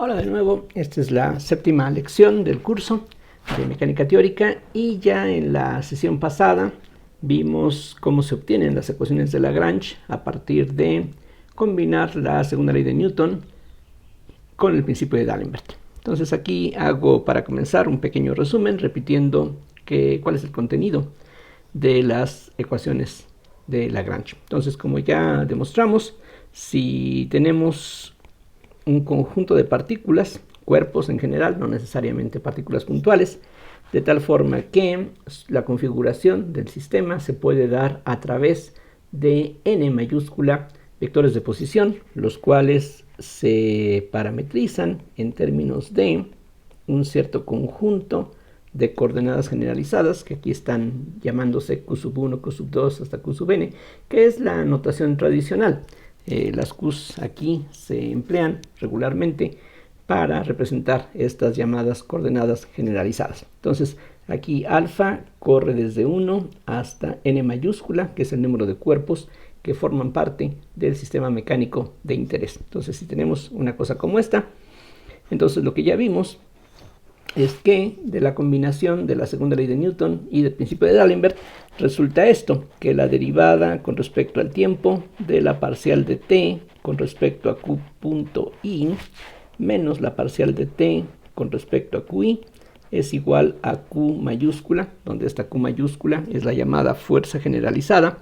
Hola de nuevo, esta es la séptima lección del curso de mecánica teórica y ya en la sesión pasada vimos cómo se obtienen las ecuaciones de Lagrange a partir de combinar la segunda ley de Newton con el principio de D'Alembert. Entonces aquí hago para comenzar un pequeño resumen repitiendo cuál es el contenido de las ecuaciones de Lagrange. Entonces, como ya demostramos, si tenemos un conjunto de partículas, cuerpos en general, no necesariamente partículas puntuales, de tal forma que la configuración del sistema se puede dar a través de n mayúscula vectores de posición, los cuales se parametrizan en términos de un cierto conjunto de coordenadas generalizadas, que aquí están llamándose q sub 1, q sub 2 hasta q sub n, que es la notación tradicional. Las q's aquí se emplean regularmente para representar estas llamadas coordenadas generalizadas. Entonces, aquí alfa corre desde 1 hasta n mayúscula, que es el número de cuerpos que forman parte del sistema mecánico de interés. Entonces, si tenemos una cosa como esta, entonces lo que ya vimos es que de la combinación de la segunda ley de Newton y del principio de D'Alembert resulta esto, que la derivada con respecto al tiempo de la parcial de t con respecto a q punto i menos la parcial de t con respecto a qi es igual a q mayúscula, donde esta q mayúscula es la llamada fuerza generalizada,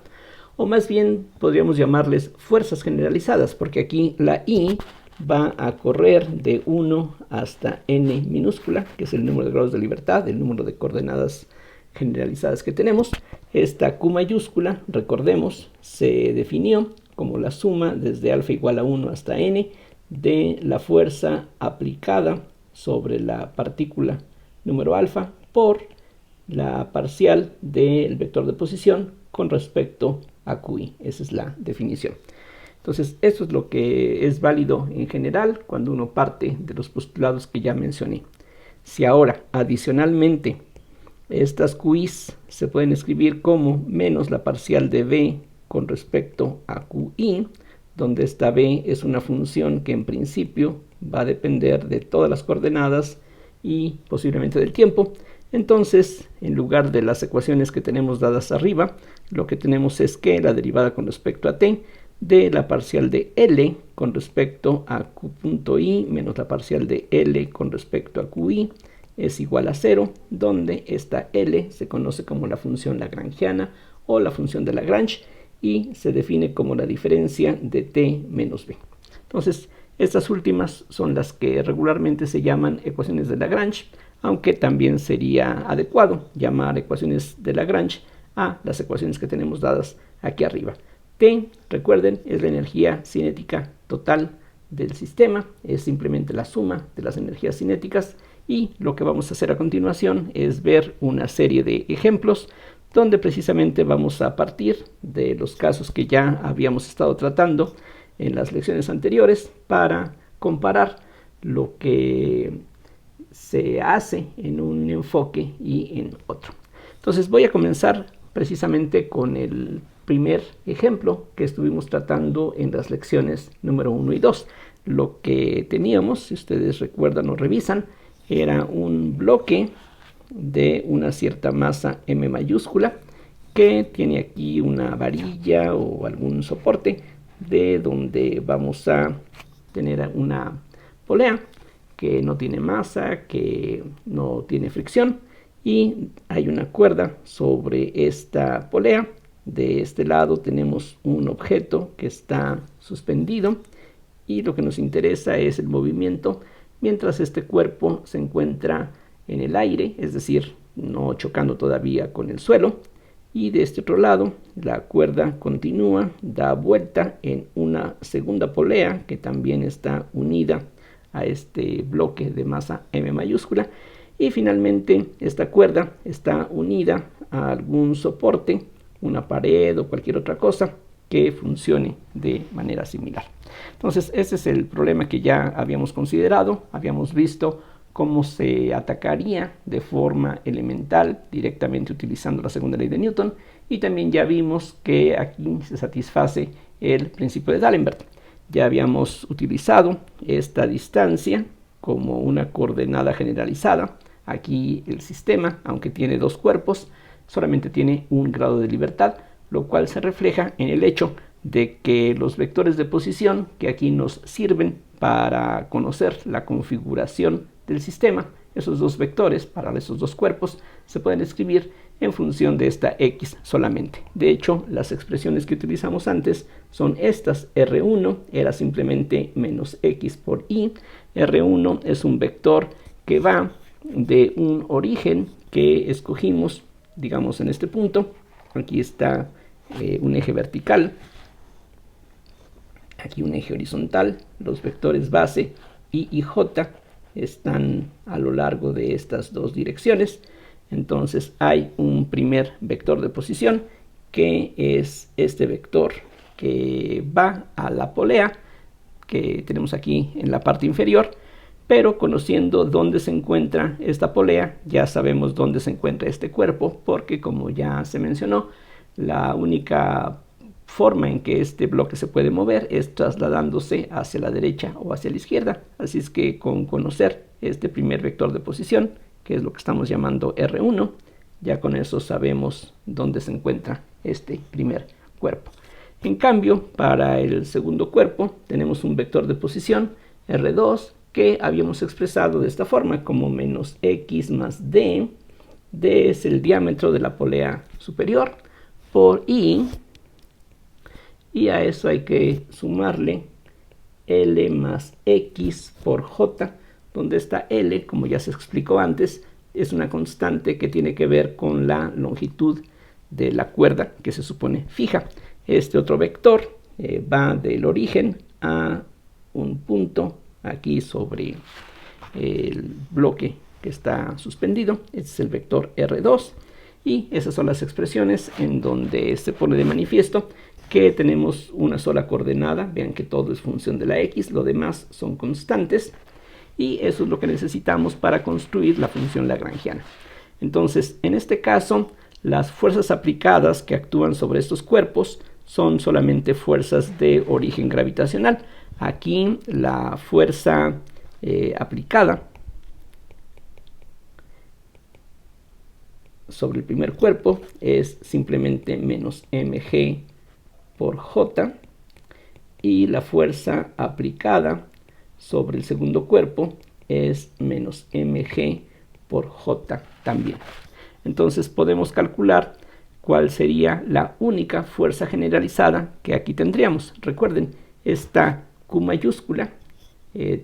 o más bien podríamos llamarles fuerzas generalizadas, porque aquí la i va a correr de 1 hasta n minúscula, que es el número de grados de libertad, el número de coordenadas generalizadas que tenemos. Esta q mayúscula, recordemos, se definió como la suma desde alfa igual a 1 hasta n de la fuerza aplicada sobre la partícula número alfa por la parcial del vector de posición con respecto a qi. Esa es la definición. Entonces, esto es lo que es válido en general cuando uno parte de los postulados que ya mencioné. Si ahora, adicionalmente, estas qi's se pueden escribir como menos la parcial de b con respecto a qi, donde esta b es una función que en principio va a depender de todas las coordenadas y posiblemente del tiempo. Entonces, en lugar de las ecuaciones que tenemos dadas arriba, lo que tenemos es que la derivada con respecto a t de la parcial de L con respecto a Q punto I menos la parcial de L con respecto a QI es igual a 0, donde esta L se conoce como la función lagrangiana o la función de Lagrange y se define como la diferencia de t menos b. Entonces, estas últimas son las que regularmente se llaman ecuaciones de Lagrange, aunque también sería adecuado llamar ecuaciones de Lagrange a las ecuaciones que tenemos dadas aquí arriba. T, recuerden, es la energía cinética total del sistema, es simplemente la suma de las energías cinéticas, y lo que vamos a hacer a continuación es ver una serie de ejemplos donde precisamente vamos a partir de los casos que ya habíamos estado tratando en las lecciones anteriores para comparar lo que se hace en un enfoque y en otro. Entonces voy a comenzar precisamente con el primer ejemplo que estuvimos tratando en las lecciones número 1 y 2. Lo que teníamos, si ustedes recuerdan o revisan, era un bloque de una cierta masa m mayúscula que tiene aquí una varilla o algún soporte de donde vamos a tener una polea que no tiene masa, que no tiene fricción, y hay una cuerda sobre esta polea. De este lado tenemos un objeto que está suspendido y lo que nos interesa es el movimiento mientras este cuerpo se encuentra en el aire, es decir, no chocando todavía con el suelo. Y de este otro lado la cuerda continúa, da vuelta en una segunda polea que también está unida a este bloque de masa m mayúscula, y finalmente esta cuerda está unida a algún soporte, una pared o cualquier otra cosa que funcione de manera similar. Entonces, ese es el problema que ya habíamos considerado. Habíamos visto cómo se atacaría de forma elemental directamente utilizando la segunda ley de Newton, y también ya vimos que aquí se satisface el principio de D'Alembert. Ya habíamos utilizado esta distancia como una coordenada generalizada. Aquí el sistema, aunque tiene dos cuerpos, solamente tiene un grado de libertad, lo cual se refleja en el hecho de que los vectores de posición que aquí nos sirven para conocer la configuración del sistema, esos dos vectores para esos dos cuerpos se pueden escribir en función de esta x solamente. De hecho, las expresiones que utilizamos antes son estas. R1 era simplemente menos x por y. R1 es un vector que va de un origen que escogimos, digamos en este punto. Aquí está un eje vertical, aquí un eje horizontal. Los vectores base y j están a lo largo de estas dos direcciones. Entonces hay un primer vector de posición que es este vector que va a la polea que tenemos aquí en la parte inferior, pero conociendo dónde se encuentra esta polea ya sabemos dónde se encuentra este cuerpo, porque como ya se mencionó, la única forma en que este bloque se puede mover es trasladándose hacia la derecha o hacia la izquierda. Así es que con conocer este primer vector de posición, que es lo que estamos llamando R1, ya con eso sabemos dónde se encuentra este primer cuerpo. En cambio, para el segundo cuerpo tenemos un vector de posición R2 que habíamos expresado de esta forma como menos x más d. D es el diámetro de la polea superior por y a eso hay que sumarle L más X por J, donde esta L, como ya se explicó antes, es una constante que tiene que ver con la longitud de la cuerda que se supone fija. Este otro vector va del origen a un punto aquí sobre el bloque que está suspendido. Este es el vector R2 y esas son las expresiones en donde se pone de manifiesto que tenemos una sola coordenada. Vean que todo es función de la x, lo demás son constantes, y eso es lo que necesitamos para construir la función lagrangiana. Entonces, en este caso, las fuerzas aplicadas que actúan sobre estos cuerpos son solamente fuerzas de origen gravitacional. Aquí la fuerza aplicada sobre el primer cuerpo es simplemente menos mg por j, y la fuerza aplicada sobre el segundo cuerpo es menos mg por j también. Entonces podemos calcular cuál sería la única fuerza generalizada que aquí tendríamos. Recuerden, esta Q mayúscula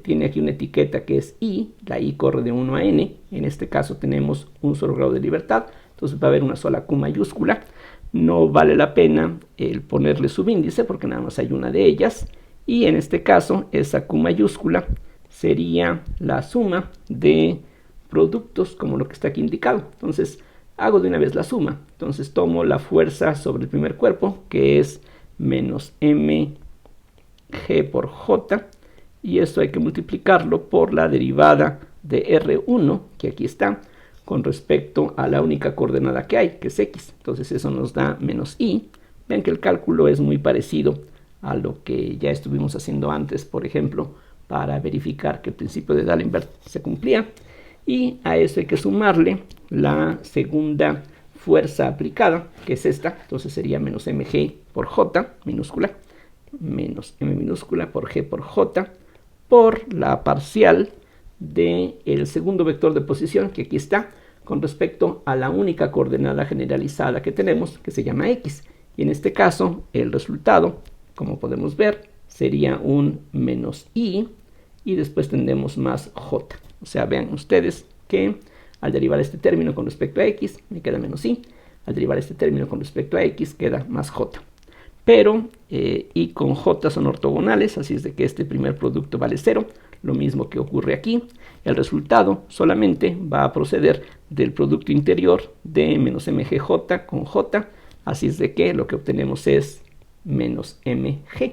tiene aquí una etiqueta que es I, la I corre de 1 a n, en este caso tenemos un solo grado de libertad, entonces va a haber una sola Q mayúscula. No vale la pena el ponerle subíndice porque nada más hay una de ellas, y en este caso esa Q mayúscula sería la suma de productos como lo que está aquí indicado. Entonces hago de una vez la suma. Entonces tomo la fuerza sobre el primer cuerpo, que es menos mg por j, y esto hay que multiplicarlo por la derivada de R1, que aquí está, con respecto a la única coordenada que hay, que es x. Entonces eso nos da menos i. Vean que el cálculo es muy parecido a lo que ya estuvimos haciendo antes, por ejemplo, para verificar que el principio de D'Alembert se cumplía. Y a eso hay que sumarle la segunda fuerza aplicada, que es esta. Entonces sería menos mg por j minúscula, menos m minúscula por g por j, por la parcial del segundo vector de posición, que aquí está, con respecto a la única coordenada generalizada que tenemos, que se llama x. Y en este caso, el resultado, como podemos ver, sería un menos i, y después tendremos más j. O sea, vean ustedes que al derivar este término con respecto a x, me queda menos i. Al derivar este término con respecto a x, queda más j. Pero i con j son ortogonales, así es de que este primer producto vale 0, lo mismo que ocurre aquí. El resultado solamente va a proceder del producto interior de menos mgj con j, así es de que lo que obtenemos es menos mg.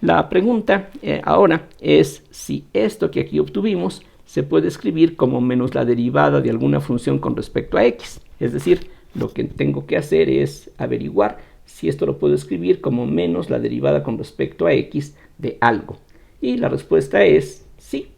La pregunta ahora es si esto que aquí obtuvimos se puede escribir como menos la derivada de alguna función con respecto a x. Es decir, lo que tengo que hacer es averiguar si esto lo puedo escribir como menos la derivada con respecto a x de algo. Y la respuesta es sí.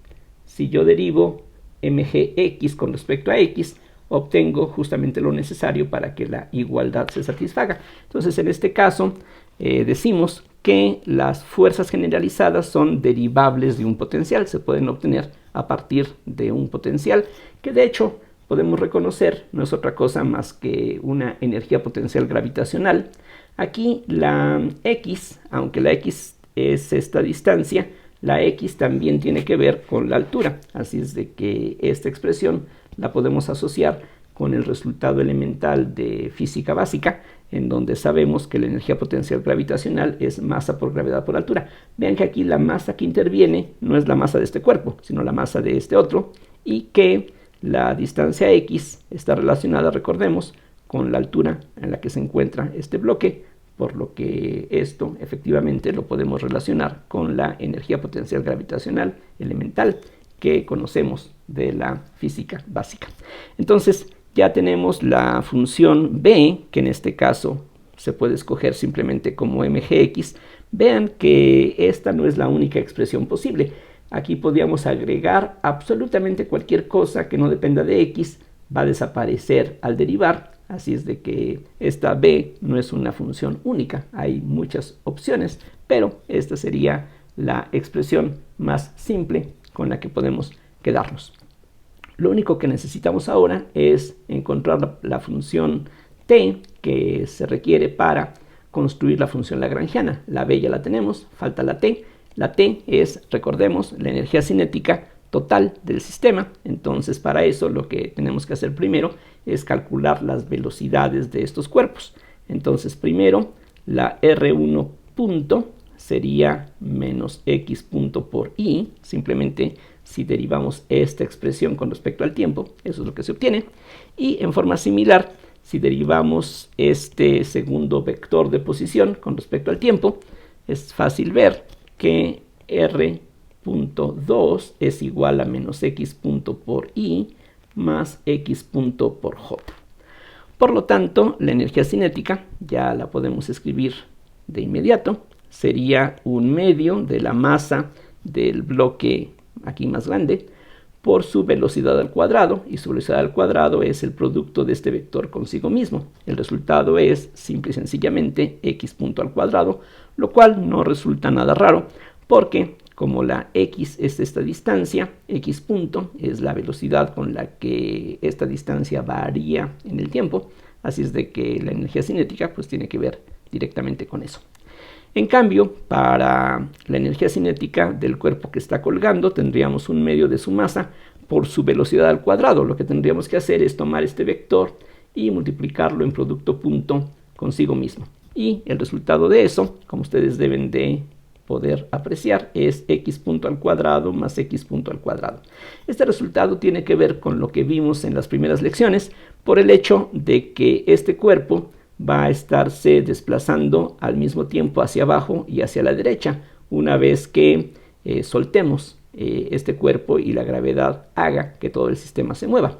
si yo derivo mgx con respecto a x, obtengo justamente lo necesario para que la igualdad se satisfaga. Entonces, en este caso, decimos que las fuerzas generalizadas son derivables de un potencial, se pueden obtener a partir de un potencial, que de hecho podemos reconocer no es otra cosa más que una energía potencial gravitacional. Aquí la x, aunque la x es esta distancia, la x también tiene que ver con la altura, así es de que esta expresión la podemos asociar con el resultado elemental de física básica, en donde sabemos que la energía potencial gravitacional es masa por gravedad por altura. Vean que aquí la masa que interviene no es la masa de este cuerpo, sino la masa de este otro, y que la distancia x está relacionada, recordemos, con la altura en la que se encuentra este bloque, por lo que esto efectivamente lo podemos relacionar con la energía potencial gravitacional elemental que conocemos de la física básica. Entonces ya tenemos la función b, que en este caso se puede escoger simplemente como mgx. Vean que esta no es la única expresión posible. Aquí podríamos agregar absolutamente cualquier cosa que no dependa de x, va a desaparecer al derivar, así es de que esta b no es una función única, hay muchas opciones, pero esta sería la expresión más simple con la que podemos quedarnos. Lo único que necesitamos ahora es encontrar la función t que se requiere para construir la función lagrangiana. La b ya la tenemos, falta la t. La t es, recordemos, la energía cinética total del sistema. Entonces, para eso lo que tenemos que hacer primero es calcular las velocidades de estos cuerpos. Entonces, primero, la R1 punto sería menos x punto por i. Simplemente, si derivamos esta expresión con respecto al tiempo, eso es lo que se obtiene. Y en forma similar, si derivamos este segundo vector de posición con respecto al tiempo, es fácil ver que R.2 es igual a menos x punto por i más x punto por j. Por lo tanto, la energía cinética ya la podemos escribir de inmediato. Sería un medio de la masa del bloque aquí más grande por su velocidad al cuadrado, y su velocidad al cuadrado es el producto de este vector consigo mismo. El resultado es simple y sencillamente x punto al cuadrado, lo cual no resulta nada raro, porque como la x es esta distancia, x punto es la velocidad con la que esta distancia varía en el tiempo, así es de que la energía cinética pues tiene que ver directamente con eso. En cambio, para la energía cinética del cuerpo que está colgando, tendríamos un medio de su masa por su velocidad al cuadrado. Lo que tendríamos que hacer es tomar este vector y multiplicarlo en producto punto consigo mismo. Y el resultado de eso, como ustedes deben de poder apreciar, es x punto al cuadrado más x punto al cuadrado. Este resultado tiene que ver con lo que vimos en las primeras lecciones, por el hecho de que este cuerpo va a estarse desplazando al mismo tiempo hacia abajo y hacia la derecha, una vez que soltemos este cuerpo y la gravedad haga que todo el sistema se mueva.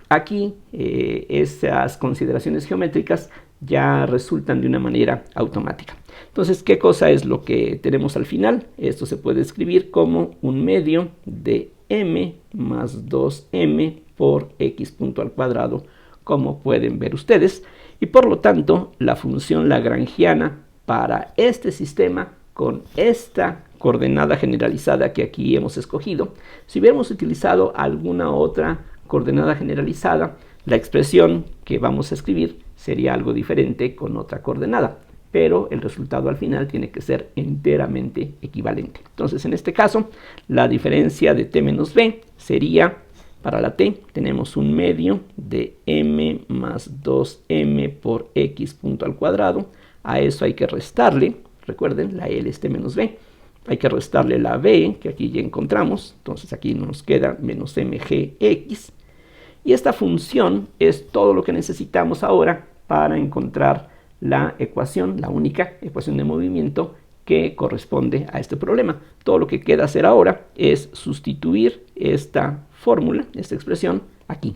Aquí esas consideraciones geométricas ya resultan de una manera automática. Entonces, ¿qué cosa es lo que tenemos al final? Esto se puede escribir como un medio de m más 2m por x punto al cuadrado, como pueden ver ustedes. Y por lo tanto, la función lagrangiana para este sistema con esta coordenada generalizada que aquí hemos escogido, si hubiéramos utilizado alguna otra coordenada generalizada, la expresión que vamos a escribir sería algo diferente con otra coordenada, pero el resultado al final tiene que ser enteramente equivalente. Entonces, en este caso, la diferencia de t menos b sería, para la t, tenemos un medio de m más 2m por x punto al cuadrado. A eso hay que restarle, recuerden, la L es t menos b. Hay que restarle la b, que aquí ya encontramos. Entonces aquí nos queda menos mgx. Y esta función es todo lo que necesitamos ahora para encontrar la ecuación, la única ecuación de movimiento que corresponde a este problema. Todo lo que queda hacer ahora es sustituir esta fórmula, esta expresión, aquí.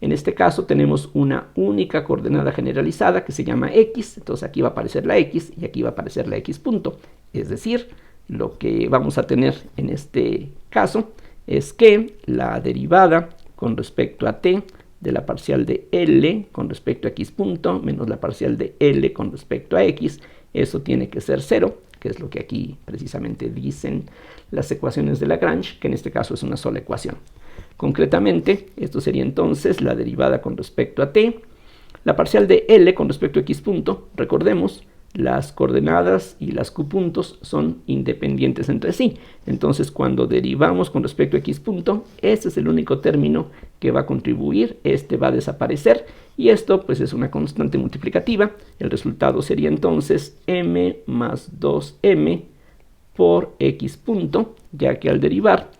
En este caso tenemos una única coordenada generalizada que se llama x, entonces aquí va a aparecer la x y aquí va a aparecer la x punto. Es decir, lo que vamos a tener en este caso es que la derivada con respecto a t de la parcial de L con respecto a x punto menos la parcial de L con respecto a x, eso tiene que ser 0, que es lo que aquí precisamente dicen las ecuaciones de Lagrange, que en este caso es una sola ecuación. Concretamente, esto sería entonces la derivada con respecto a t, la parcial de L con respecto a x punto. Recordemos, las coordenadas y las q puntos son independientes entre sí. Entonces, cuando derivamos con respecto a x punto, este es el único término que va a contribuir, este va a desaparecer, y esto pues es una constante multiplicativa. El resultado sería entonces m más 2m por x punto, ya que al derivar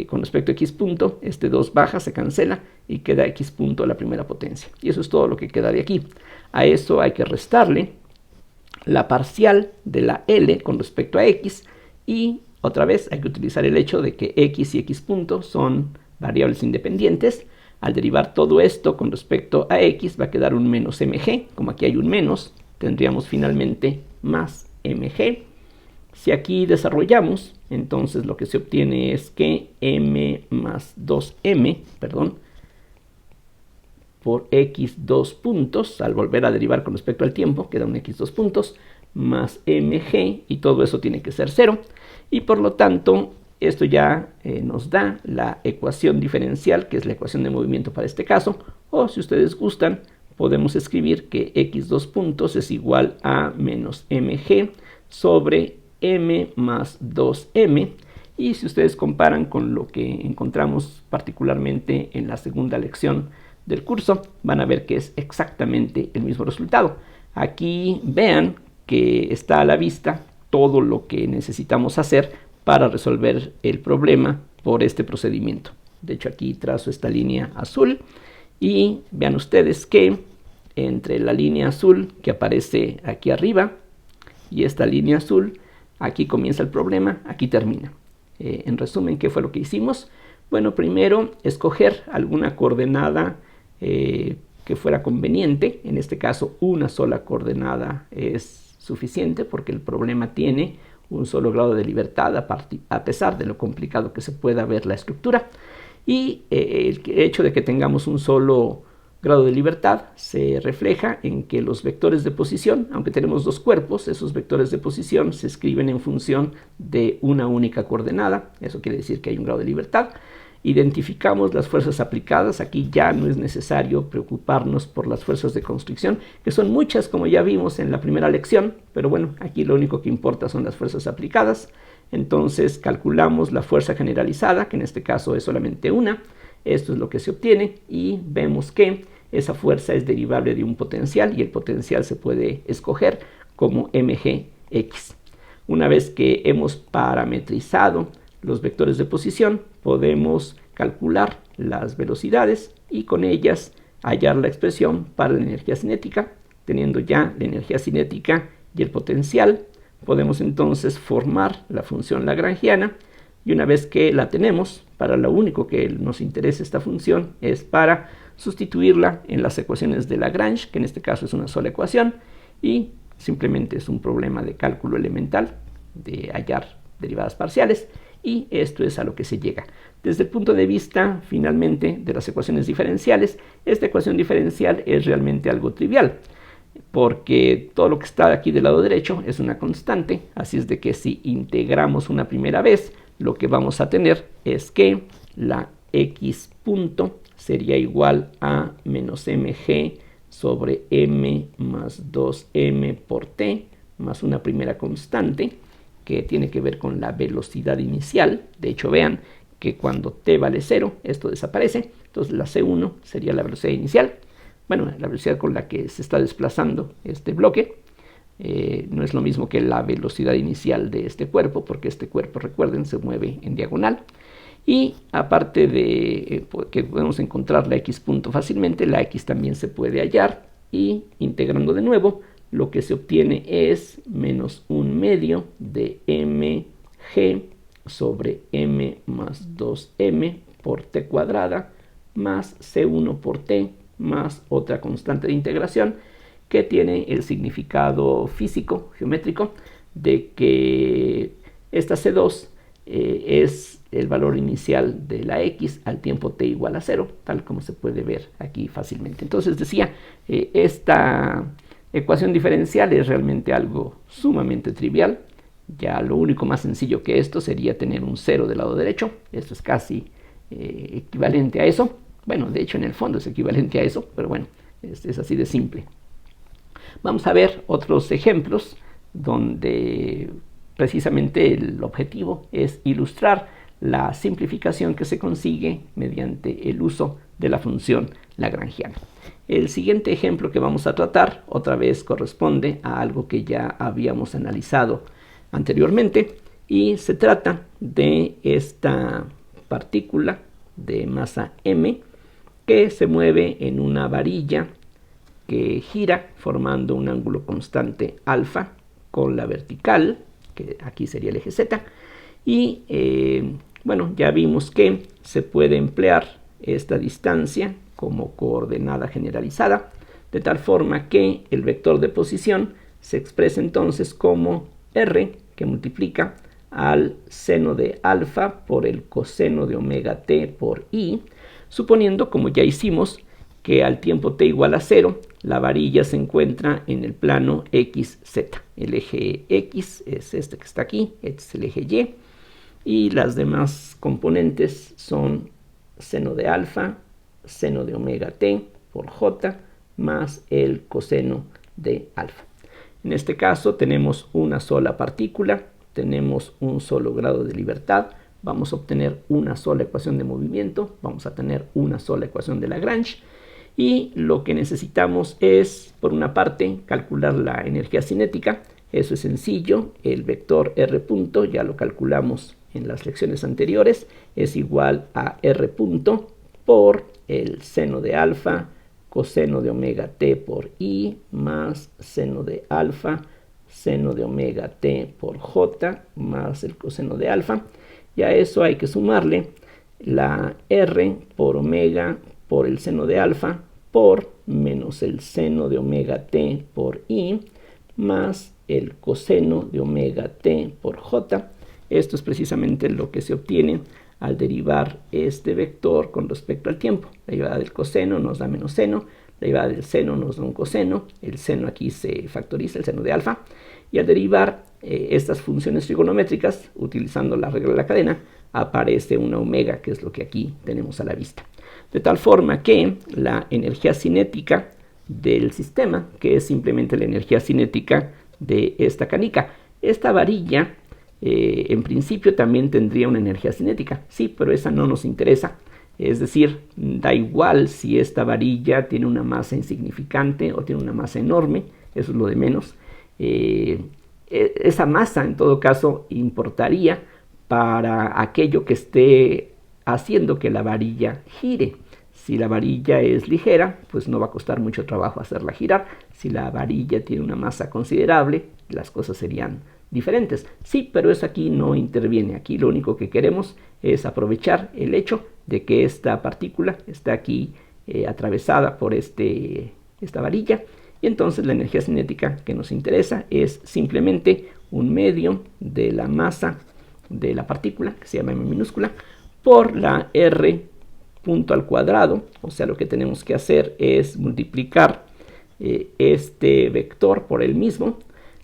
con respecto a x punto, este 2 baja, se cancela y queda x punto a la primera potencia. Y eso es todo lo que queda de aquí. A eso hay que restarle la parcial de la L con respecto a x, y otra vez hay que utilizar el hecho de que x y x punto son variables independientes. Al derivar todo esto con respecto a x va a quedar un menos mg. Como aquí hay un menos, tendríamos finalmente más mg. Si aquí desarrollamos, entonces lo que se obtiene es que m más 2m, por x2 puntos, al volver a derivar con respecto al tiempo, queda un x2 puntos, más mg, y todo eso tiene que ser 0, y por lo tanto, esto ya nos da la ecuación diferencial, que es la ecuación de movimiento para este caso, o si ustedes gustan, podemos escribir que x2 puntos es igual a menos mg sobre m más 2m, y si ustedes comparan con lo que encontramos particularmente en la segunda lección del curso, van a ver que es exactamente el mismo resultado. Aquí vean que está a la vista todo lo que necesitamos hacer para resolver el problema por este procedimiento. De hecho, aquí trazo esta línea azul y vean ustedes que entre la línea azul que aparece aquí arriba y esta línea azul, aquí comienza el problema, aquí termina. En resumen, ¿qué fue lo que hicimos? Bueno, primero escoger alguna coordenada que fuera conveniente. En este caso, una sola coordenada es suficiente porque el problema tiene un solo grado de libertad a pesar de lo complicado que se pueda ver la estructura. Y el hecho de que tengamos un solo grado de libertad se refleja en que los vectores de posición, aunque tenemos dos cuerpos, esos vectores de posición se escriben en función de una única coordenada. Eso quiere decir que hay un grado de libertad. Identificamos las fuerzas aplicadas. Aquí ya no es necesario preocuparnos por las fuerzas de constricción, que son muchas, como ya vimos en la primera lección, pero bueno, aquí lo único que importa son las fuerzas aplicadas. Entonces calculamos la fuerza generalizada, que en este caso es solamente una. Esto es lo que se obtiene y vemos que esa fuerza es derivable de un potencial, y el potencial se puede escoger como mgx. Una vez que hemos parametrizado los vectores de posición, podemos calcular las velocidades y con ellas hallar la expresión para la energía cinética. Teniendo ya la energía cinética y el potencial, podemos entonces formar la función lagrangiana, y una vez que la tenemos, para lo único que nos interesa esta función es para sustituirla en las ecuaciones de Lagrange, que en este caso es una sola ecuación, y simplemente es un problema de cálculo elemental, de hallar derivadas parciales, y esto es a lo que se llega. Desde el punto de vista, finalmente, de las ecuaciones diferenciales, esta ecuación diferencial es realmente algo trivial, porque todo lo que está aquí del lado derecho es una constante, así es de que si integramos una primera vez, lo que vamos a tener es que la x punto sería igual a menos mg sobre m más 2m por t, más una primera constante, que tiene que ver con la velocidad inicial. De hecho, vean que cuando t vale 0, esto desaparece. Entonces la c1 sería la velocidad inicial. Bueno, la velocidad con la que se está desplazando este bloque. No es lo mismo que la velocidad inicial de este cuerpo, porque este cuerpo, recuerden, se mueve en diagonal. Y aparte de que podemos encontrar la x punto fácilmente, la x también se puede hallar. Y integrando de nuevo, lo que se obtiene es menos 1/2 de mg sobre m más 2m por t cuadrada, más c1 por t, más otra constante de integración, que tiene el significado físico, geométrico, de que esta C2 es el valor inicial de la x al tiempo t igual a 0, tal como se puede ver aquí fácilmente. Entonces decía, esta ecuación diferencial es realmente algo sumamente trivial. Ya lo único más sencillo que esto sería tener un 0 del lado derecho. Esto es casi equivalente a eso. Bueno, de hecho en el fondo es equivalente a eso, pero bueno, es así de simple. Vamos a ver otros ejemplos donde precisamente el objetivo es ilustrar la simplificación que se consigue mediante el uso de la función lagrangiana. El siguiente ejemplo que vamos a tratar otra vez corresponde a algo que ya habíamos analizado anteriormente y se trata de esta partícula de masa m que se mueve en una varilla que gira formando un ángulo constante alfa con la vertical, que aquí sería el eje z, y bueno, ya vimos que se puede emplear esta distancia como coordenada generalizada, de tal forma que el vector de posición se expresa entonces como r, que multiplica al seno de alfa por el coseno de omega t por i, suponiendo, como ya hicimos, que al tiempo t igual a 0, la varilla se encuentra en el plano xz. El eje x es este que está aquí, este es el eje y, y las demás componentes son seno de alfa, seno de omega t por j, más el coseno de alfa. En este caso tenemos una sola partícula, tenemos un solo grado de libertad, vamos a obtener una sola ecuación de movimiento, vamos a tener una sola ecuación de Lagrange, y lo que necesitamos es, por una parte, calcular la energía cinética. Eso es sencillo, el vector r punto, ya lo calculamos en las lecciones anteriores, es igual a r punto por el seno de alfa, coseno de omega t por i, más seno de alfa, seno de omega t por j, más el coseno de alfa. Y a eso hay que sumarle la r por omega por el seno de alfa por menos el seno de omega t por i, más el coseno de omega t por j. Esto es precisamente lo que se obtiene al derivar este vector con respecto al tiempo. La derivada del coseno nos da menos seno, la derivada del seno nos da un coseno, el seno aquí se factoriza, el seno de alfa, y al derivar estas funciones trigonométricas, utilizando la regla de la cadena, aparece una omega, que es lo que aquí tenemos a la vista. De tal forma que la energía cinética del sistema, que es simplemente la energía cinética de esta canica, esta varilla en principio también tendría una energía cinética, sí, pero esa no nos interesa. Es decir, da igual si esta varilla tiene una masa insignificante o tiene una masa enorme, eso es lo de menos. Esa masa en todo caso importaría para aquello que esté haciendo que la varilla gire. Si la varilla es ligera, pues no va a costar mucho trabajo hacerla girar. Si la varilla tiene una masa considerable, las cosas serían diferentes. Sí, pero eso aquí no interviene. Aquí lo único que queremos es aprovechar el hecho de que esta partícula está aquí atravesada por esta varilla, y entonces la energía cinética que nos interesa es simplemente un medio de la masa de la partícula, que se llama m minúscula, por la r punto al cuadrado. O sea, lo que tenemos que hacer es multiplicar este vector por el mismo.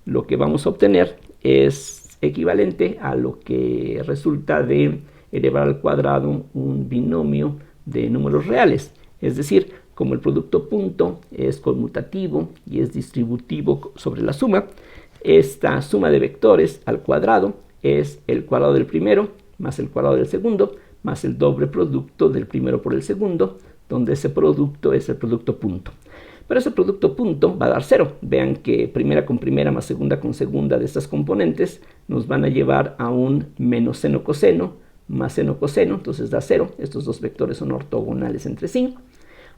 Lo que vamos a obtener es equivalente a lo que resulta de elevar al cuadrado un binomio de números reales. Es decir, como el producto punto es conmutativo y es distributivo sobre la suma, esta suma de vectores al cuadrado es el cuadrado del primero más el cuadrado del segundo más el doble producto del primero por el segundo, donde ese producto es el producto punto. Pero ese producto punto va a dar 0. Vean que primera con primera más segunda con segunda de estas componentes nos van a llevar a un menos seno coseno más seno coseno, entonces da 0. Estos dos vectores son ortogonales entre sí.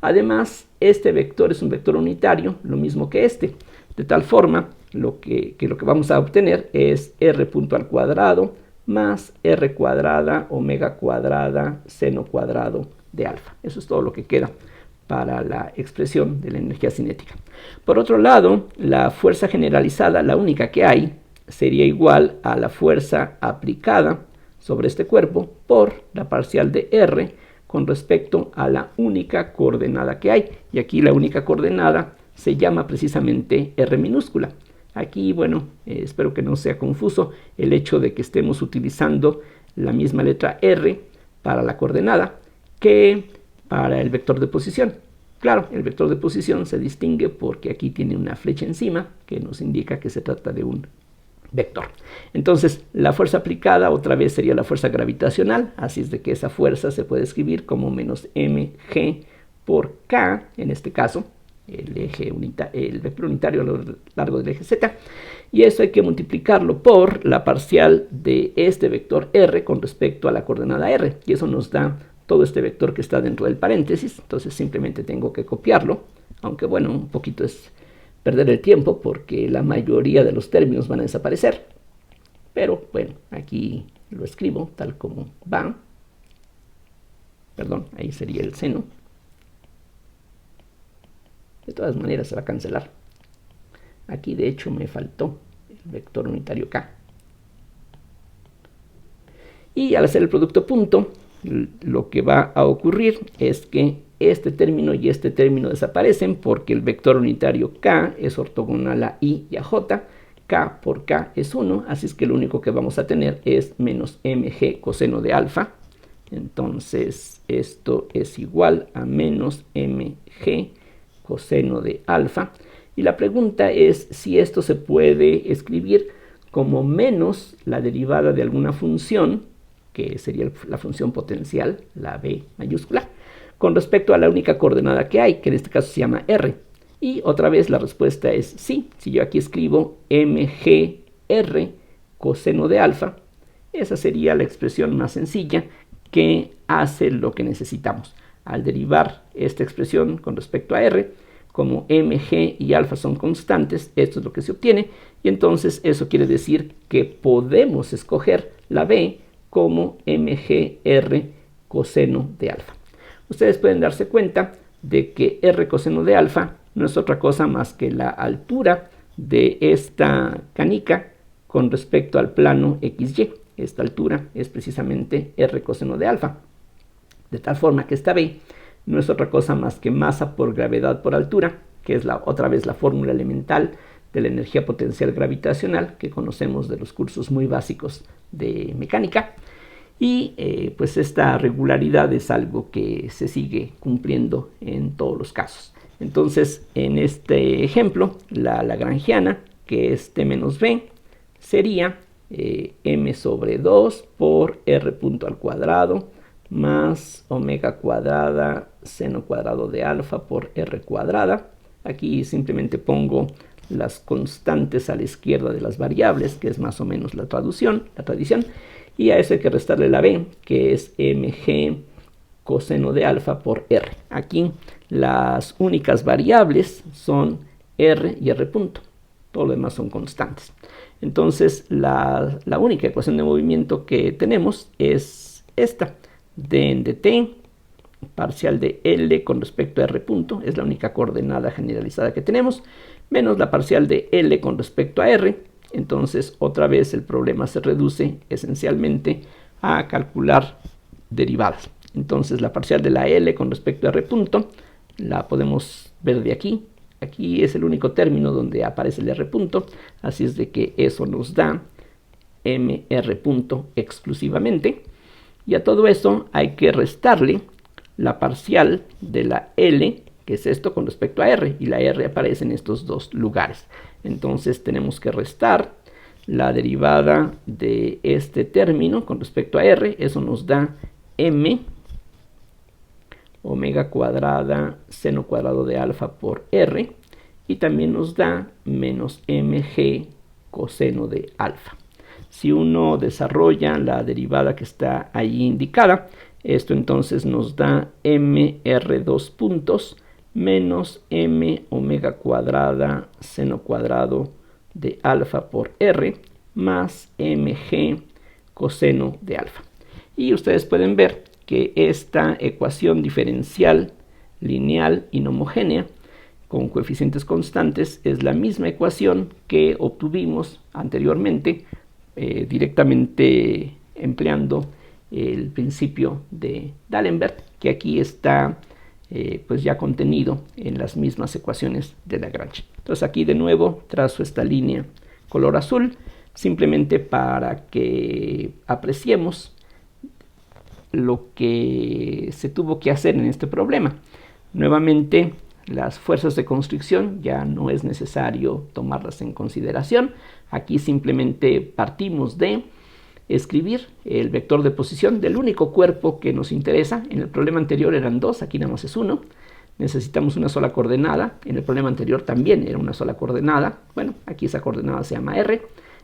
Además, este vector es un vector unitario, lo mismo que este. De tal forma, lo que vamos a obtener es r punto al cuadrado más r cuadrada omega cuadrada seno cuadrado de alfa. Eso es todo lo que queda para la expresión de la energía cinética. Por otro lado, la fuerza generalizada, la única que hay, sería igual a la fuerza aplicada sobre este cuerpo por la parcial de R con respecto a la única coordenada que hay. Y aquí la única coordenada se llama precisamente R minúscula. Aquí, bueno, espero que no sea confuso el hecho de que estemos utilizando la misma letra R para la coordenada que para el vector de posición. Claro, el vector de posición se distingue porque aquí tiene una flecha encima que nos indica que se trata de un vector. Entonces, la fuerza aplicada otra vez sería la fuerza gravitacional, así es de que esa fuerza se puede escribir como menos mg por k, en este caso, el vector unitario a lo largo del eje z, y eso hay que multiplicarlo por la parcial de este vector r con respecto a la coordenada r, y eso nos da todo este vector que está dentro del paréntesis. Entonces simplemente tengo que copiarlo, aunque bueno, un poquito es perder el tiempo porque la mayoría de los términos van a desaparecer. Pero bueno, aquí lo escribo tal como va. Perdón, ahí sería el seno. De todas maneras se va a cancelar. Aquí de hecho me faltó el vector unitario k. Y al hacer el producto punto, lo que va a ocurrir es que este término y este término desaparecen porque el vector unitario k es ortogonal a i y a j. K por k es 1, así es que lo único que vamos a tener es menos mg coseno de alfa. Entonces esto es igual a menos mg coseno de alfa. Y la pregunta es si esto se puede escribir como menos la derivada de alguna función, que sería la función potencial, la b mayúscula, con respecto a la única coordenada que hay, que en este caso se llama r. Y otra vez la respuesta es sí. Si yo aquí escribo mgr coseno de alfa, esa sería la expresión más sencilla que hace lo que necesitamos. Al derivar esta expresión con respecto a r, como mg y alfa son constantes, esto es lo que se obtiene, y entonces eso quiere decir que podemos escoger la b como mgr coseno de alfa. Ustedes pueden darse cuenta de que r coseno de alfa no es otra cosa más que la altura de esta canica con respecto al plano XY. Esta altura es precisamente r coseno de alfa. De tal forma que esta b no es otra cosa más que masa por gravedad por altura, que es otra vez la fórmula elemental de la energía potencial gravitacional que conocemos de los cursos muy básicos de mecánica. Y pues esta regularidad es algo que se sigue cumpliendo en todos los casos. Entonces, en este ejemplo, la lagrangiana, que es t menos b, sería m sobre 2 por r punto al cuadrado más omega cuadrada seno cuadrado de alfa por r cuadrada. Aquí simplemente pongo las constantes a la izquierda de las variables, que es más o menos la tradición, y a eso hay que restarle la b, que es mg coseno de alfa por r. Aquí las únicas variables son r y r punto, todo lo demás son constantes. Entonces la única ecuación de movimiento que tenemos es esta, d en dt, parcial de L con respecto a R punto, es la única coordenada generalizada que tenemos, menos la parcial de L con respecto a R. Entonces otra vez el problema se reduce esencialmente a calcular derivadas. Entonces la parcial de la L con respecto a R punto la podemos ver de aquí. Aquí es el único término donde aparece el R punto, así es de que eso nos da MR punto exclusivamente. Y a todo eso hay que restarle la parcial de la L, que es esto con respecto a R, y la R aparece en estos dos lugares. Entonces tenemos que restar la derivada de este término con respecto a R, eso nos da M omega cuadrada seno cuadrado de alfa por R, y también nos da menos mg coseno de alfa. Si uno desarrolla la derivada que está allí indicada, esto entonces nos da mr2 puntos menos m omega cuadrada seno cuadrado de alfa por r más mg coseno de alfa. Y ustedes pueden ver que esta ecuación diferencial lineal inhomogénea con coeficientes constantes es la misma ecuación que obtuvimos anteriormente directamente empleando el principio de D'Alembert, que aquí está pues ya contenido en las mismas ecuaciones de Lagrange. Entonces aquí de nuevo trazo esta línea color azul, simplemente para que apreciemos lo que se tuvo que hacer en este problema. Nuevamente, las fuerzas de constricción ya no es necesario tomarlas en consideración. Aquí simplemente partimos de escribir el vector de posición del único cuerpo que nos interesa. En el problema anterior eran dos, aquí nada más es uno. Necesitamos una sola coordenada. En el problema anterior también era una sola coordenada. Bueno, aquí esa coordenada se llama R.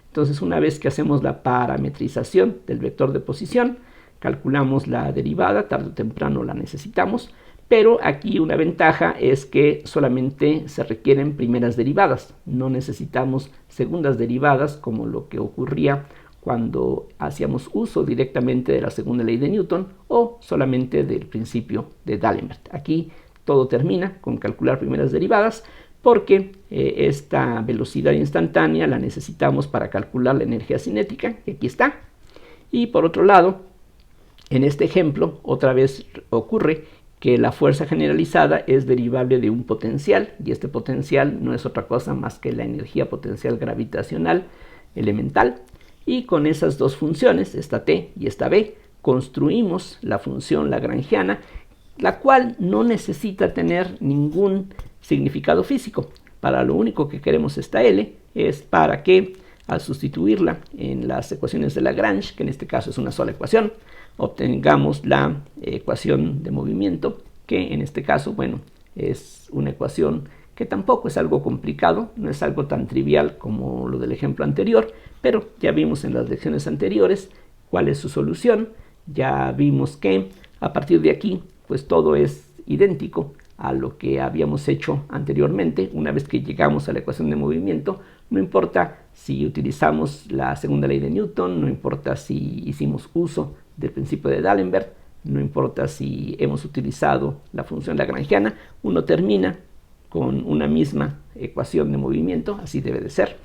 Entonces, una vez que hacemos la parametrización del vector de posición, calculamos la derivada, tarde o temprano la necesitamos, pero aquí una ventaja es que solamente se requieren primeras derivadas, no necesitamos segundas derivadas como lo que ocurría cuando hacíamos uso directamente de la segunda ley de Newton o solamente del principio de D'Alembert. Aquí todo termina con calcular primeras derivadas porque esta velocidad instantánea la necesitamos para calcular la energía cinética, que aquí está. Y por otro lado, en este ejemplo, otra vez ocurre que la fuerza generalizada es derivable de un potencial, y este potencial no es otra cosa más que la energía potencial gravitacional elemental. Y con esas dos funciones, esta t y esta b, construimos la función lagrangiana, la cual no necesita tener ningún significado físico. Para lo único que queremos esta L es para que, al sustituirla en las ecuaciones de Lagrange, que en este caso es una sola ecuación, obtengamos la ecuación de movimiento, que en este caso, bueno, es una ecuación que tampoco es algo complicado, no es algo tan trivial como lo del ejemplo anterior, pero ya vimos en las lecciones anteriores cuál es su solución. Ya vimos que a partir de aquí, pues todo es idéntico a lo que habíamos hecho anteriormente. Una vez que llegamos a la ecuación de movimiento, no importa si utilizamos la segunda ley de Newton, no importa si hicimos uso del principio de D'Alembert, no importa si hemos utilizado la función lagrangiana, uno termina con una misma ecuación de movimiento, así debe de ser.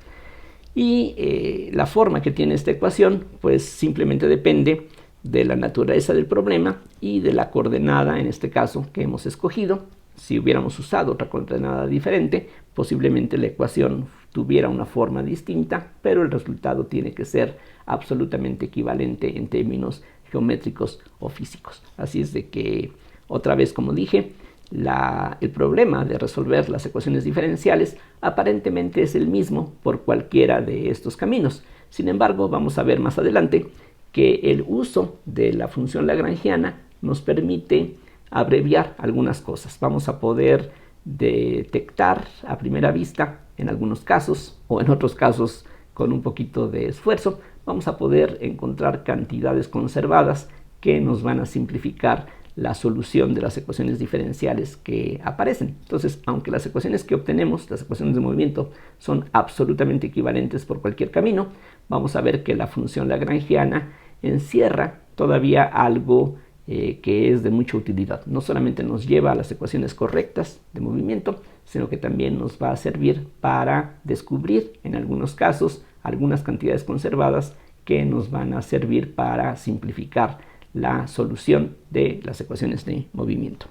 Y la forma que tiene esta ecuación, pues simplemente depende de la naturaleza del problema y de la coordenada, en este caso, que hemos escogido. Si hubiéramos usado otra coordenada diferente, posiblemente la ecuación tuviera una forma distinta, pero el resultado tiene que ser absolutamente equivalente en términos geométricos o físicos. Así es de que, otra vez como dije, el problema de resolver las ecuaciones diferenciales aparentemente es el mismo por cualquiera de estos caminos. Sin embargo, vamos a ver más adelante que el uso de la función lagrangiana nos permite abreviar algunas cosas. Vamos a poder detectar a primera vista, en algunos casos, o en otros casos con un poquito de esfuerzo, vamos a poder encontrar cantidades conservadas que nos van a simplificar la solución de las ecuaciones diferenciales que aparecen. Entonces, aunque las ecuaciones que obtenemos, las ecuaciones de movimiento, son absolutamente equivalentes por cualquier camino, vamos a ver que la función lagrangiana encierra todavía algo que es de mucha utilidad. No solamente nos lleva a las ecuaciones correctas de movimiento, sino que también nos va a servir para descubrir, en algunos casos, algunas cantidades conservadas que nos van a servir para simplificar la solución de las ecuaciones de movimiento.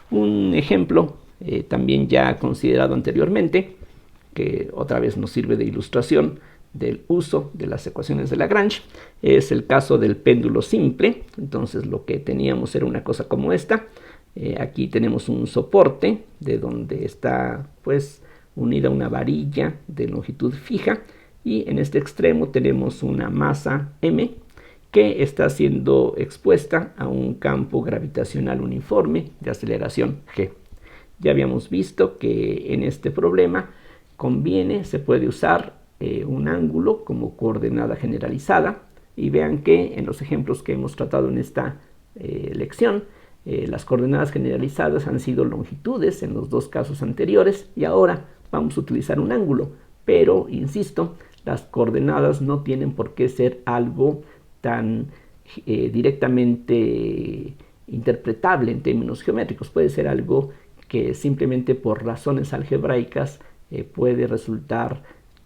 Un ejemplo también ya considerado anteriormente, que otra vez nos sirve de ilustración del uso de las ecuaciones de Lagrange, es el caso del péndulo simple. Entonces lo que teníamos era una cosa como esta. Aquí tenemos un soporte de donde está pues unida una varilla de longitud fija, y en este extremo tenemos una masa m que está siendo expuesta a un campo gravitacional uniforme de aceleración g. Ya habíamos visto que en este problema se puede usar un ángulo como coordenada generalizada, y vean que en los ejemplos que hemos tratado en esta lección, las coordenadas generalizadas han sido longitudes en los dos casos anteriores, y ahora vamos a utilizar un ángulo, pero insisto, las coordenadas no tienen por qué ser algo tan directamente interpretable en términos geométricos. Puede ser algo que simplemente por razones algebraicas puede resultar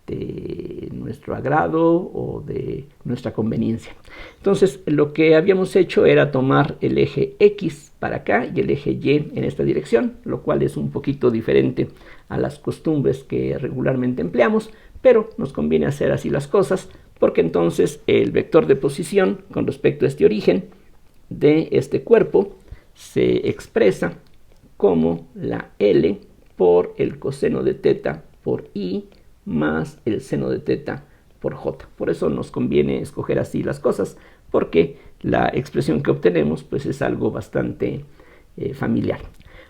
de nuestro agrado o de nuestra conveniencia. Entonces lo que habíamos hecho era tomar el eje X para acá y el eje Y en esta dirección, lo cual es un poquito diferente a las costumbres que regularmente empleamos, pero nos conviene hacer así las cosas porque entonces el vector de posición con respecto a este origen de este cuerpo se expresa como la L por el coseno de teta por I más el seno de teta por J. Por eso nos conviene escoger así las cosas, porque la expresión que obtenemos pues es algo bastante familiar.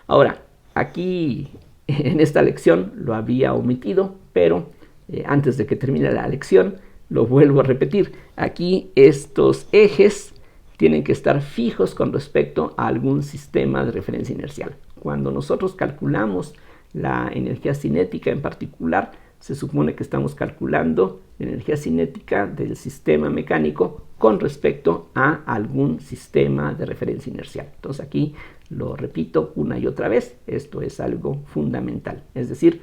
Ahora, aquí en esta lección lo había omitido, pero antes de que termine la lección lo vuelvo a repetir. Aquí estos ejes tienen que estar fijos con respecto a algún sistema de referencia inercial. Cuando nosotros calculamos la energía cinética en particular, se supone que estamos calculando la energía cinética del sistema mecánico con respecto a algún sistema de referencia inercial. Entonces aquí lo repito una y otra vez, esto es algo fundamental. Es decir,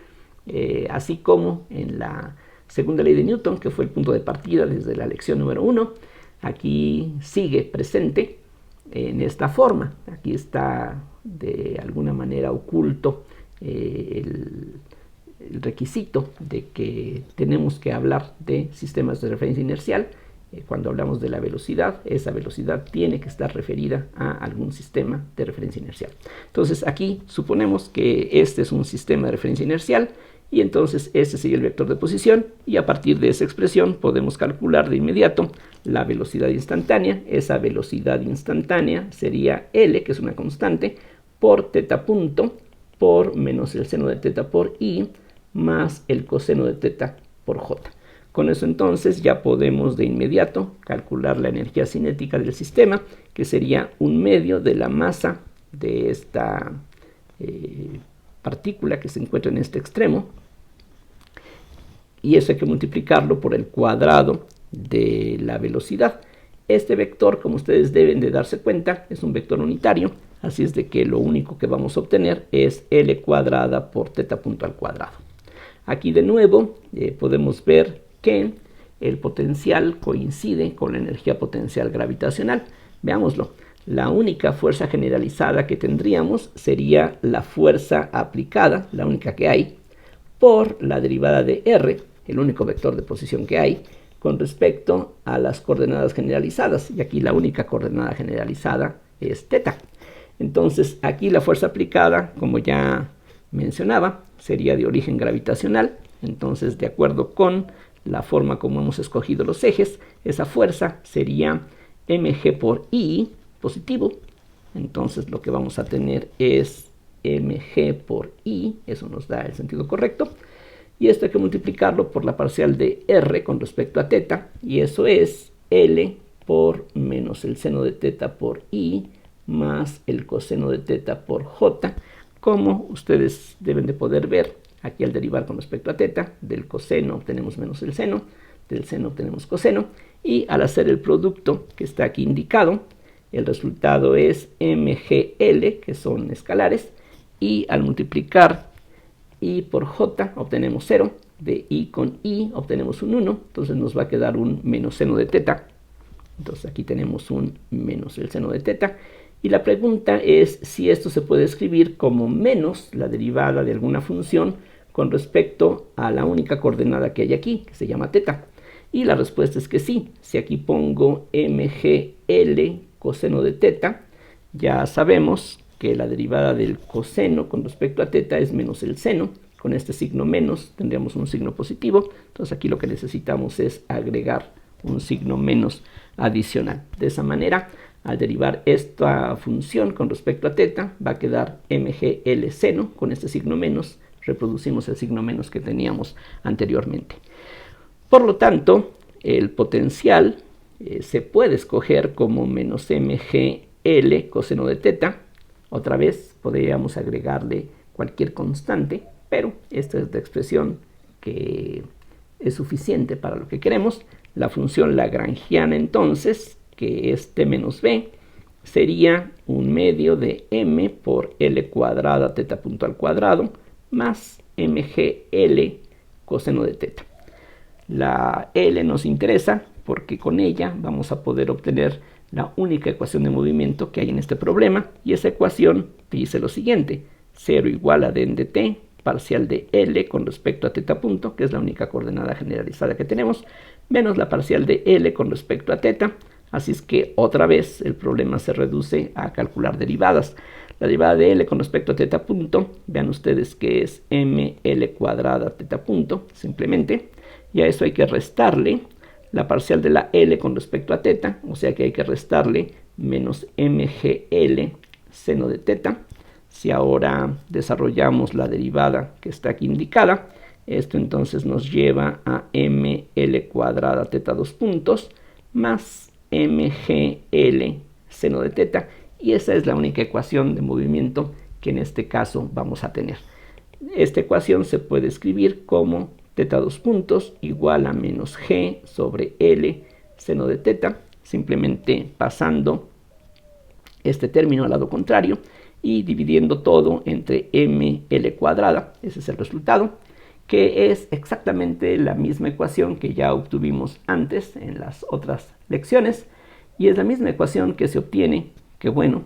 así como en la segunda ley de Newton, que fue el punto de partida desde la lección número 1, aquí sigue presente en esta forma. Aquí está de alguna manera oculto el requisito de que tenemos que hablar de sistemas de referencia inercial. Cuando hablamos de la velocidad, esa velocidad tiene que estar referida a algún sistema de referencia inercial. Entonces aquí suponemos que este es un sistema de referencia inercial y entonces este sería el vector de posición, y a partir de esa expresión podemos calcular de inmediato la velocidad instantánea. Esa velocidad instantánea sería L, que es una constante, por teta punto por menos el seno de teta por I más el coseno de teta por J. Con eso entonces ya podemos de inmediato calcular la energía cinética del sistema, que sería un medio de la masa de esta partícula que se encuentra en este extremo, y eso hay que multiplicarlo por el cuadrado de la velocidad. Este vector, como ustedes deben de darse cuenta, es un vector unitario, así es de que lo único que vamos a obtener es L cuadrada por teta punto al cuadrado. Aquí de nuevo podemos ver que el potencial coincide con la energía potencial gravitacional. Veámoslo. La única fuerza generalizada que tendríamos sería la fuerza aplicada, la única que hay, por la derivada de R, el único vector de posición que hay, con respecto a las coordenadas generalizadas. Y aquí la única coordenada generalizada es teta. Entonces aquí la fuerza aplicada, como ya mencionaba, sería de origen gravitacional. Entonces, de acuerdo con la forma como hemos escogido los ejes, esa fuerza sería mg por I positivo. Entonces lo que vamos a tener es mg por I, eso nos da el sentido correcto, y esto hay que multiplicarlo por la parcial de R con respecto a teta, y eso es L por menos el seno de teta por I más el coseno de teta por J. Como ustedes deben de poder ver, aquí al derivar con respecto a teta, del coseno obtenemos menos el seno, del seno obtenemos coseno, y al hacer el producto que está aquí indicado, el resultado es mgl, que son escalares, y al multiplicar I por J obtenemos 0, de I con I obtenemos un 1, entonces nos va a quedar un menos seno de teta. Entonces aquí tenemos un menos el seno de teta, y la pregunta es si esto se puede escribir como menos la derivada de alguna función con respecto a la única coordenada que hay aquí, que se llama teta. Y la respuesta es que sí. Si aquí pongo mgl coseno de teta, ya sabemos que la derivada del coseno con respecto a teta es menos el seno. Con este signo menos tendríamos un signo positivo. Entonces aquí lo que necesitamos es agregar un signo menos adicional. De esa manera, al derivar esta función con respecto a teta, va a quedar mgl seno. Con este signo menos reproducimos el signo menos que teníamos anteriormente. Por lo tanto, el potencial se puede escoger como menos mgl coseno de teta. Otra vez podríamos agregarle cualquier constante, pero esta es la expresión que es suficiente para lo que queremos. La función lagrangiana entonces, que es t menos b, sería un medio de m por l cuadrada teta punto al cuadrado más mgl coseno de teta. La L nos interesa porque con ella vamos a poder obtener la única ecuación de movimiento que hay en este problema, y esa ecuación dice lo siguiente: 0 igual a dn de t parcial de L con respecto a θ punto, que es la única coordenada generalizada que tenemos, menos la parcial de L con respecto a θ. Así es que otra vez el problema se reduce a calcular derivadas. La derivada de L con respecto a θ punto, vean ustedes que es ml cuadrada θ punto, simplemente, y a eso hay que restarle la parcial de la L con respecto a θ, o sea que hay que restarle menos mgl seno de θ. Si ahora desarrollamos la derivada que está aquí indicada, esto entonces nos lleva a ml cuadrada θ dos puntos más mgl seno de θ, y esa es la única ecuación de movimiento que en este caso vamos a tener. Esta ecuación se puede escribir como θ dos puntos igual a menos g sobre l seno de θ, simplemente pasando este término al lado contrario y dividiendo todo entre ml cuadrada. Ese es el resultado, que es exactamente la misma ecuación que ya obtuvimos antes en las otras lecciones, y es la misma ecuación que se obtiene, que bueno,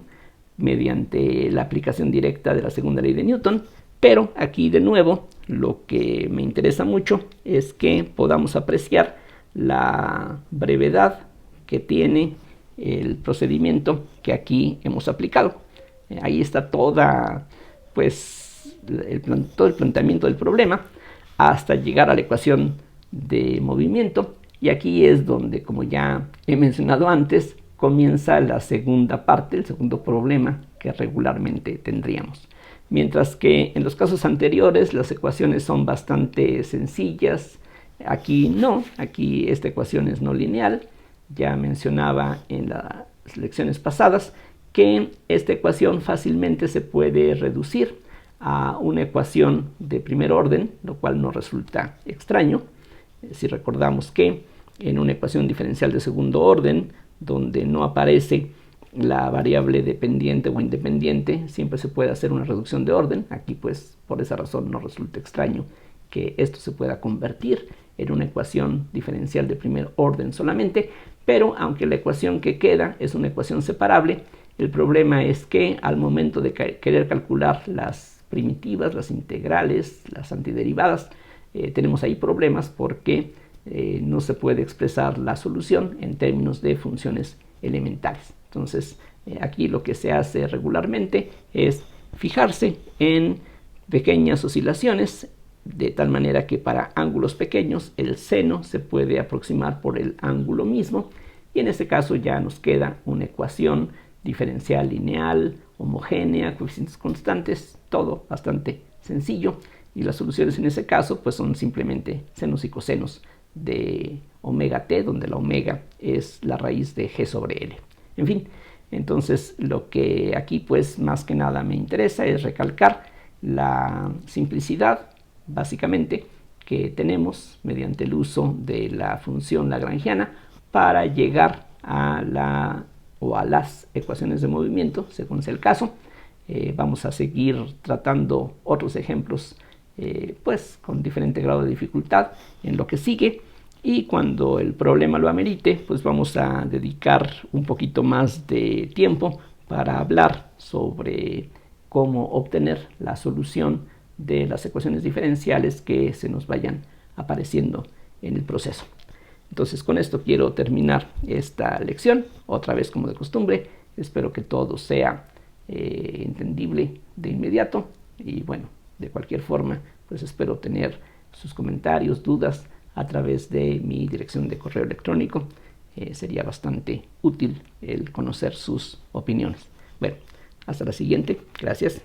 mediante la aplicación directa de la segunda ley de Newton. Pero aquí de nuevo lo que me interesa mucho es que podamos apreciar la brevedad que tiene el procedimiento que aquí hemos aplicado. Ahí está toda, pues, todo el planteamiento del problema hasta llegar a la ecuación de movimiento, y aquí es donde, como ya he mencionado antes, comienza la segunda parte, el segundo problema que regularmente tendríamos. Mientras que en los casos anteriores las ecuaciones son bastante sencillas, aquí no, aquí esta ecuación es no lineal. Ya mencionaba en las lecciones pasadas que esta ecuación fácilmente se puede reducir a una ecuación de primer orden, lo cual no resulta extraño. Si recordamos que en una ecuación diferencial de segundo orden, donde no aparece la variable dependiente o independiente, siempre se puede hacer una reducción de orden. Aquí pues por esa razón no resulta extraño que esto se pueda convertir en una ecuación diferencial de primer orden solamente, pero aunque la ecuación que queda es una ecuación separable, el problema es que al momento de querer calcular las primitivas, las integrales, las antiderivadas, tenemos ahí problemas porque no se puede expresar la solución en términos de funciones elementales. Entonces aquí lo que se hace regularmente es fijarse en pequeñas oscilaciones, de tal manera que para ángulos pequeños el seno se puede aproximar por el ángulo mismo, y en este caso ya nos queda una ecuación diferencial lineal, homogénea, coeficientes constantes, todo bastante sencillo, y las soluciones en ese caso pues son simplemente senos y cosenos de omega t, donde la omega es la raíz de g sobre l. En fin, entonces lo que aquí pues más que nada me interesa es recalcar la simplicidad básicamente que tenemos mediante el uso de la función lagrangiana para llegar a las ecuaciones de movimiento, según sea el caso. Vamos a seguir tratando otros ejemplos pues con diferente grado de dificultad en lo que sigue, y cuando el problema lo amerite pues vamos a dedicar un poquito más de tiempo para hablar sobre cómo obtener la solución de las ecuaciones diferenciales que se nos vayan apareciendo en el proceso. Entonces con esto quiero terminar esta lección, otra vez como de costumbre. Espero que todo sea entendible de inmediato, y bueno, de cualquier forma pues espero tener sus comentarios, dudas a través de mi dirección de correo electrónico. Sería bastante útil el conocer sus opiniones. Bueno, hasta la siguiente. Gracias.